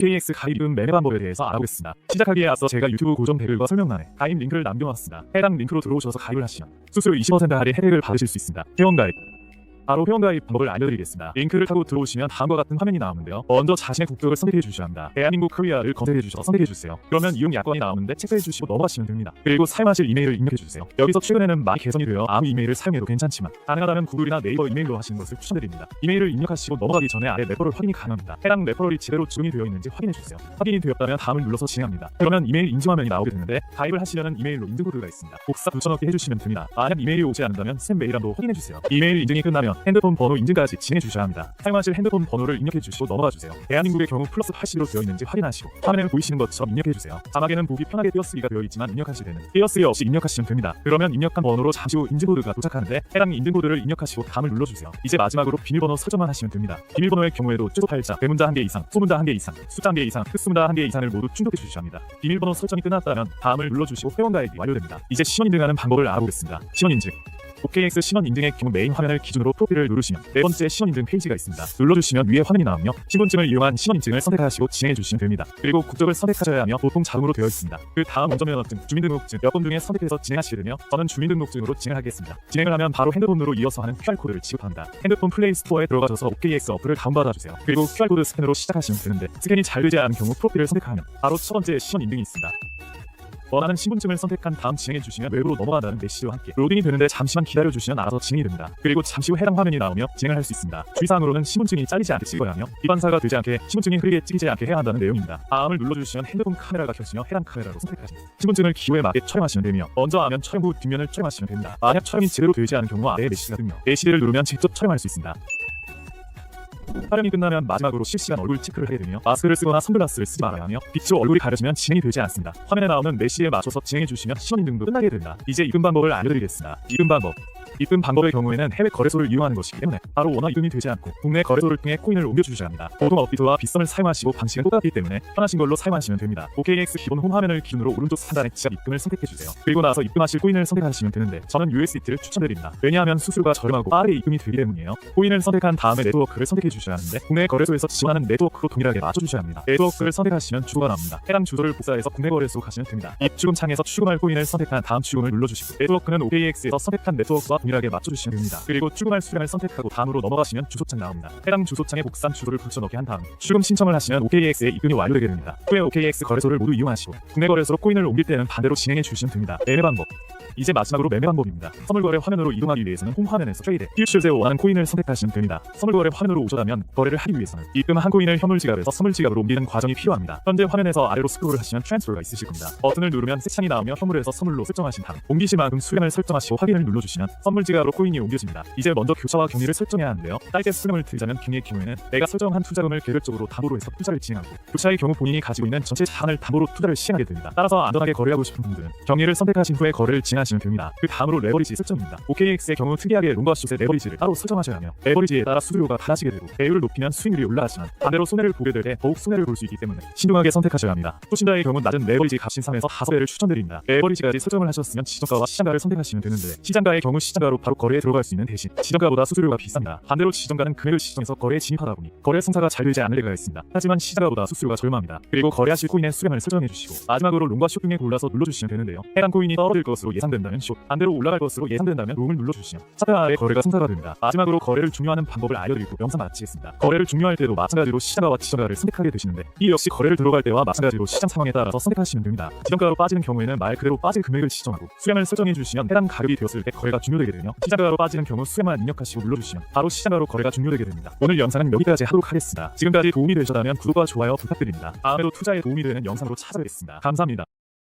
OKX 가입 매매 방법에 대해서 알아보겠습니다. 시작하기에 앞서 제가 유튜브 고정 댓글과 설명란에 가입 링크를 남겨놨습니다. 해당 링크로 들어오셔서 가입을 하시면 수수료 20% 할인 혜택을 받으실 수 있습니다. 회원가입 바로 회원가입 방법을 알려드리겠습니다. 링크를 타고 들어오시면 다음과 같은 화면이 나오는데요. 먼저 자신의 국적을 선택해 주셔야 합니다. 대한민국 코리아를 검색해 주셔서 선택해 주세요. 그러면 이용 약관이 나오는데 체크해 주시고 넘어가시면 됩니다. 그리고 사용하실 이메일을 입력해 주세요. 여기서 최근에는 많이 개선이 되어 아무 이메일을 사용해도 괜찮지만 가능하다면 구글이나 네이버 이메일로 하시는 것을 추천드립니다. 이메일을 입력하시고 넘어가기 전에 아래 레퍼럴 확인이 가능합니다. 해당 레퍼럴이 제대로 적용이 되어 있는지 확인해 주세요. 확인이 되었다면 다음을 눌러서 진행합니다. 그러면 이메일 인증 화면이 나오게 되는데 가입을 하시려는 이메일로 인증코드가 있습니다. 복사 붙여넣기 해주시면 됩니다. 만약 이메일이 오지 않는다면 스팸 메일함도 확인해 주세요. 이메일 인증이 끝나면 핸드폰 번호 인증까지 진행해 주셔야 합니다. 사용하실 핸드폰 번호를 입력해 주시고 넘어가 주세요. 대한민국의 경우 플러스 80으로 되어 있는지 확인하시고 화면에 보이시는 것처럼 입력해 주세요. 자막에는 보기 편하게 띄어쓰기가 되어 있지만 입력하실 때는 띄어쓰기 없이 입력하시면 됩니다. 그러면 입력한 번호로 잠시 후 인증코드가 도착하는데 해당 인증코드를 입력하시고 다음을 눌러주세요. 이제 마지막으로 비밀번호 설정만 하시면 됩니다. 비밀번호의 경우에도 주소 팔자, 대문자 1개 이상, 소문자 1개 이상, 숫자 1개 이상, 흑수문자 1개 이상을 모두 충족해 주셔야 합니다. 비밀번호 설정이 끝났다면 다음을 눌러주시고 회원가입이 완료됩니다. 이제 신원 인증하는 방법을 알아보겠습니다. 신원 인증 OKX 신원 인증의 경우 메인 화면을 기준으로 프로필을 누르시면 네 번째 신원 인증 페이지가 있습니다. 눌러주시면 위에 화면이 나오며 신분증을 이용한 신원 인증을 선택하시고 진행해 주시면 됩니다. 그리고 국적을 선택하셔야 하며 보통 자동으로 되어 있습니다. 그 다음 운전면허증, 주민등록증, 여권 중에 선택해서 진행하시게 되며 저는 주민등록증으로 진행하겠습니다. 진행을 하면 바로 핸드폰으로 이어서 하는 QR코드를 지급합니다. 핸드폰 플레이 스토어에 들어가셔서 OKX 어플을 다운받아 주세요. 그리고 QR코드 스캔으로 시작하시면 되는데 스캔이 잘 되지 않은 경우 프로필을 선택하면 바로 첫 번째 신원 인증이 있습니다. 원하는 신분증을 선택한 다음 진행해 주시면 외부로 넘어간다는 메시지와 함께 로딩이 되는데 잠시만 기다려 주시면 알아서 진행이 됩니다. 그리고 잠시 후 해당 화면이 나오며 진행을 할 수 있습니다. 주의사항으로는 신분증이 잘리지 않게 찍어야 하며 기반사가 되지 않게 신분증이 흐리게 찍히지 않게 해야 한다는 내용입니다. 다음을 눌러주시면 핸드폰 카메라가 켜지며 해당 카메라로 선택하시면 신분증을 기호에 맞게 촬영하시면 되며 먼저 하면 촬영 후 뒷면을 촬영하시면 됩니다. 만약 촬영이 제대로 되지 않은 경우 아래에 메시지가 뜨며 메시지를 누르면 직접 촬영할 수 있습니다. 촬영이 끝나면 마지막으로 실시간 얼굴 체크를 하게 되며 마스크를 쓰거나 선글라스를 쓰지 말아야 하며 빛으로 얼굴이 가려지면 진행이 되지 않습니다. 화면에 나오는 메시지에 맞춰서 진행해 주시면 신원 인증도 끝나게 됩니다. 이제 입금 방법을 알려드리겠습니다. 입금 방법 입금 방법의 경우에는 해외 거래소를 이용하는 것이기 때문에 바로 원화 입금이 되지 않고 국내 거래소를 통해 코인을 옮겨주셔야 합니다. 보통 업비트와 빗썸을 사용하시고 방식은 똑같기 때문에 편하신 걸로 사용하시면 됩니다. OKX 기본 홈 화면을 기준으로 오른쪽 상단에 지갑 입금을 선택해주세요. 그리고 나서 입금하실 코인을 선택하시면 되는데 저는 USDT를 추천드립니다. 왜냐하면 수수료가 저렴하고 빠르게 입금이 되기 때문이에요. 코인을 선택한 다음에 네트워크를 선택해주셔야 하는데 국내 거래소에서 지원하는 네트워크로 동일하게 맞춰주셔야 합니다. 네트워크를 선택하시면 주소가 나옵니다. 해당 주소를 복사해서 국내 거래소 가시면 됩니다. 입출금 창에서 출금할 코인을 선택한 다음 출금을 눌러주시고 네트워크는 OKX에서 선택한 네트워크와 동일하게 맞춰주시면 됩니다. 그리고 출금할 수량을 선택하고 다음으로 넘어가시면 주소창 나옵니다. 해당 주소창에 복사한 주소를 붙여넣기 한 다음 출금 신청을 하시면 OKX에 입금이 완료되게 됩니다. 후에 OKX 거래소를 모두 이용하시고 국내 거래소로 코인을 옮길 때는 반대로 진행해 주시면 됩니다. 매매 방법 이제 마지막으로 매매 방법입니다. 선물거래 화면으로 이동하기 위해서는 홈 화면에서 트레이드, 퓨처즈에 원하는 코인을 선택하시면 됩니다. 선물거래 화면으로 오셔다면 거래를 하기 위해서는 입금 한 코인을 현물 지갑에서 선물 지갑으로 옮기는 과정이 필요합니다. 현재 화면에서 아래로 스크롤을 하시면 트랜스퍼가 있으실 겁니다. 버튼을 누르면 새 창이 나오며 현물에서 선물로 설정하신 다음 옮기실 만큼 수량을 설정하시고 확인을 눌러주시면 선물 지갑으로 코인이 옮겨집니다. 이제 먼저 교차와 격리를 설정해야 하는데요. 짧게 설명을 드리자면 격리의 경우에는 내가 설정한 투자금을 계획적으로 담보로 해서 투자를 진행하고 교차의 경우 본인이 가지고 있는 전체 자산을 담보로 투자를 시행하게 됩니다. 따라서 안전하게 거래하고 싶은 분들은 격리를 선택하신 후에 거래를 진행하시면 됩니다. 그 다음으로 레버리지 설정입니다. OKX의 경우 특이하게 롱과 숏의 레버리지를 따로 설정하셔야 하며 레버리지에 따라 수수료가 달라지게 되고 배율을 높이면 수익률이 올라가지만 반대로 손해를 보게 될 때 더욱 손해를 볼 수 있기 때문에 신중하게 선택하셔야 합니다. 초심자의 경우 낮은 레버리지 값 신상에서 5배를 추천드립니다. 레버리지까지 설정을 하셨으면 지정가와 시장가를 선택하시면 되는데 시장가의 경우 시장가로 바로 거래에 들어갈 수 있는 대신 지정가보다 수수료가 비쌉니다. 반대로 지정가는 금액을 지정해서 거래에 진입하다 보니 거래 성사가 잘 되지 않을 때가 있습니다. 하지만 시장가보다 수수료가 저렴합니다. 그리고 거래하실 코인의 수량을 설정해 주시고 마지막으로 롱과 숏 중에 골라서 눌러주시면 되는데요. 해당 코인이 떨어질 것으로 예상된다면 숏, 반대로 올라갈 것으로 예상된다면 롱을 눌러주시면 차트 아래 거래가 성사가 됩니다. 마지막으로 거래를 종료하는 방법을 알려드리고 영상 마치겠습니다. 거래를 종료할 때도 마찬가지로 시장가와 지정가를 선택하게 되시는데 이 역시 거래를 들어갈 때와 마찬가지로 시장 상황에 따라서 선택하시면 됩니다. 지정가로 빠지는 경우에는 말 그대로 빠질 금액을 지정하고 수량을 설정해 주시면 해당 가격이 되었을 때 거래가 종료되게 되며 시장가로 빠지는 경우 수량만 입력하시고 눌러주시면 바로 시장가로 거래가 종료되게 됩니다. 오늘 영상은 여기까지 하도록 하겠습니다. 지금까지 도움이 되셨다면 구독과 좋아요 부탁드립니다. 다음에도 투자에 도움이 되는 영상으로 찾아뵙겠습니다. 감사합니다.